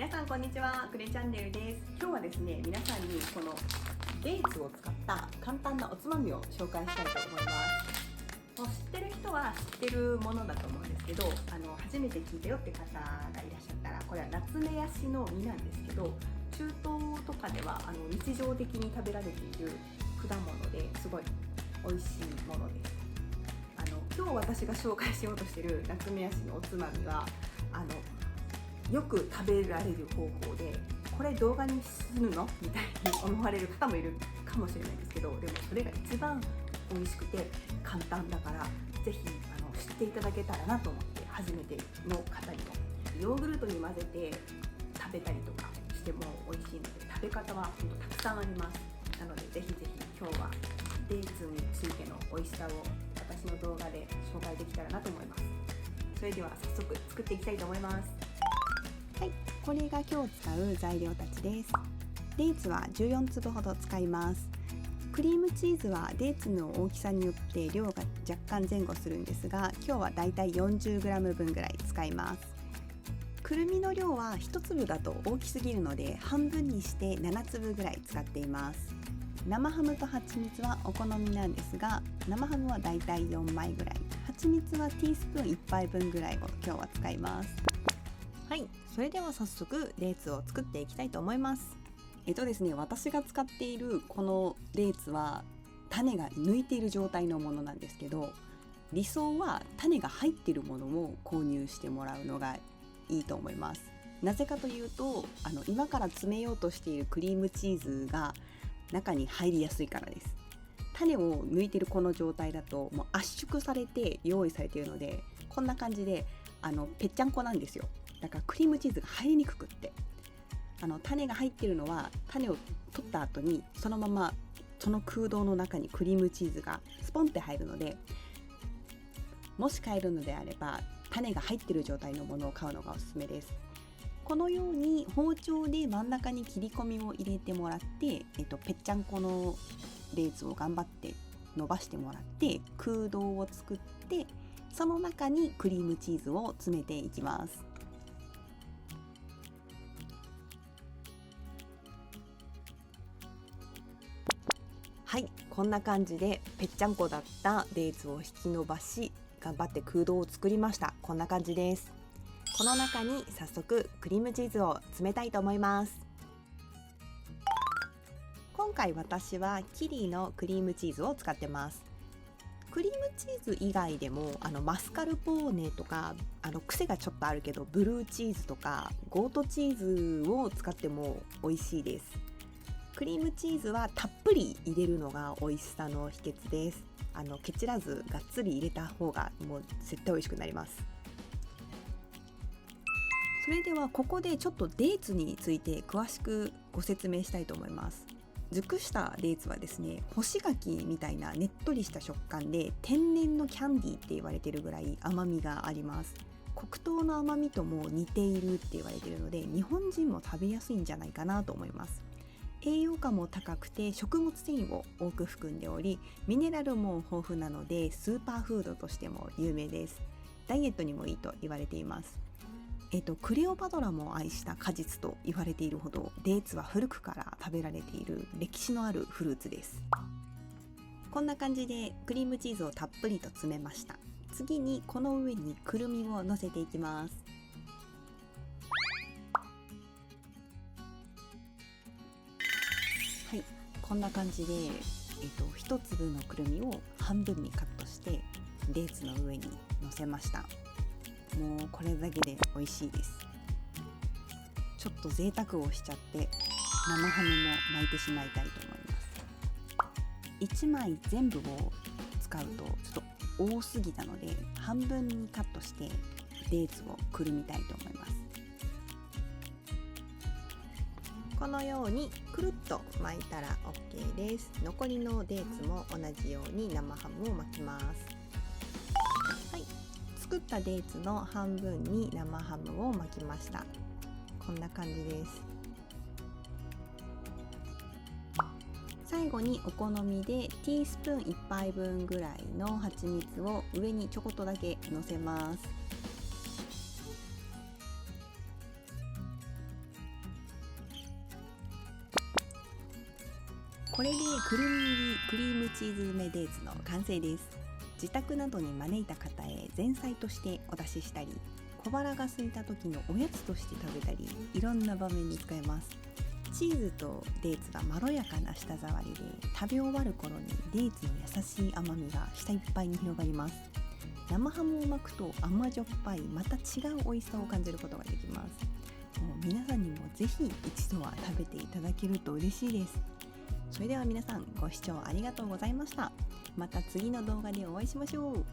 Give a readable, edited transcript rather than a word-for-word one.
皆さんこんにちは、クレチャンネルです。今日はですね、皆さんにこのデーツを使った簡単なおつまみを紹介したいと思います。もう知ってる人は知ってるものだと思うんですけど、初めて聞いたよって方がいらっしゃったら、これはナツメヤシの実なんですけど、中東とかでは日常的に食べられている果物ですごい美味しいものです。今日私が紹介しようとしているナツメヤシのおつまみはよく食べられる方法で、これ動画にするのみたいに思われる方もいるかもしれないんですけど、でもそれが一番美味しくて簡単だから、ぜひ知っていただけたらなと思って、初めての方にもヨーグルトに混ぜて食べたりとかしても美味しいので、食べ方は本当たくさんあります。なのでぜひぜひ今日はデーツについての美味しさを私の動画で紹介できたらなと思います。それでは早速作っていきたいと思います。はい、これが今日使う材料たちです。デーツは14粒ほど使います。クリームチーズはデーツの大きさによって量が若干前後するんですが、今日はだいたい 40g 分ぐらい使います。くるみの量は1粒だと大きすぎるので、半分にして7粒ぐらい使っています。生ハムと蜂蜜はお好みなんですが、生ハムはだいたい4枚ぐらい、蜂蜜はティースプーン1杯分ぐらいを今日は使います。はい、それでは早速デーツを作っていきたいと思います。ですね、私が使っているこのデーツは種が抜いている状態のものなんですけど、理想は種が入っているものを購入してもらうのがいいと思います。なぜかというと、今から詰めようとしているクリームチーズが中に入りやすいからです。種を抜いているこの状態だともう圧縮されて用意されているので、こんな感じでぺっちゃんこなんですよ。だからクリームチーズが入りにくくって、種が入っているのは種を取った後にそのままその空洞の中にクリームチーズがスポンって入るので、もし買えるのであれば種が入っている状態のものを買うのがおすすめです。このように包丁で真ん中に切り込みを入れてもらって、ぺっちゃんこのレーズを頑張って伸ばしてもらって空洞を作って、その中にクリームチーズを詰めていきます。はい、こんな感じでぺっちゃんこだったデーツを引き伸ばし、頑張って空洞を作りました。こんな感じです。この中に早速クリームチーズを詰めたいと思います。今回私はキリのクリームチーズを使ってます。クリームチーズ以外でもマスカルポーネとか癖がちょっとあるけどブルーチーズとかゴートチーズを使っても美味しいです。クリームチーズはたっぷり入れるのが美味しさの秘訣です。ケチらずがっつり入れた方がもう絶対美味しくなります。それではここでちょっとデーツについて詳しくご説明したいと思います。熟したデーツはですね、干し柿みたいなねっとりした食感で、天然のキャンディーって言われているぐらい甘みがあります。黒糖の甘みとも似ているって言われているので、日本人も食べやすいんじゃないかなと思います。栄養価も高くて食物繊維を多く含んでおり、ミネラルも豊富なのでスーパーフードとしても有名です。ダイエットにもいいと言われています。クレオパトラも愛した果実と言われているほど、デーツは古くから食べられている歴史のあるフルーツです。こんな感じでクリームチーズをたっぷりと詰めました。次にこの上にくるみを乗せていきます。はい、こんな感じで、一粒のくるみを半分にカットしてデーツの上に乗せました。もうこれだけで美味しいです。ちょっと贅沢をしちゃって生ハムも巻いてしまいたいと思います。1枚全部を使うとちょっと多すぎたので、半分にカットしてデーツをくるみたいと思います。このようにくるっと巻いたら OK です。残りのデーツも同じように生ハムを巻きます。はい、作ったデーツの半分に生ハムを巻きました。こんな感じです。最後にお好みでティースプーン1杯分ぐらいの蜂蜜を上にちょこっとだけのせます。これでくるみ入りクリームチーズ梅デーツの完成です。自宅などに招いた方へ前菜としてお出ししたり、小腹が空いた時のおやつとして食べたり、いろんな場面に使えます。チーズとデーツがまろやかな舌触りで、食べ終わる頃にデーツの優しい甘みが舌いっぱいに広がります。生ハムを巻くと甘じょっぱいまた違う美味しさを感じることができます。もう皆さんにもぜひ一度は食べていただけると嬉しいです。それでは皆さんご視聴ありがとうございました。また次の動画でお会いしましょう。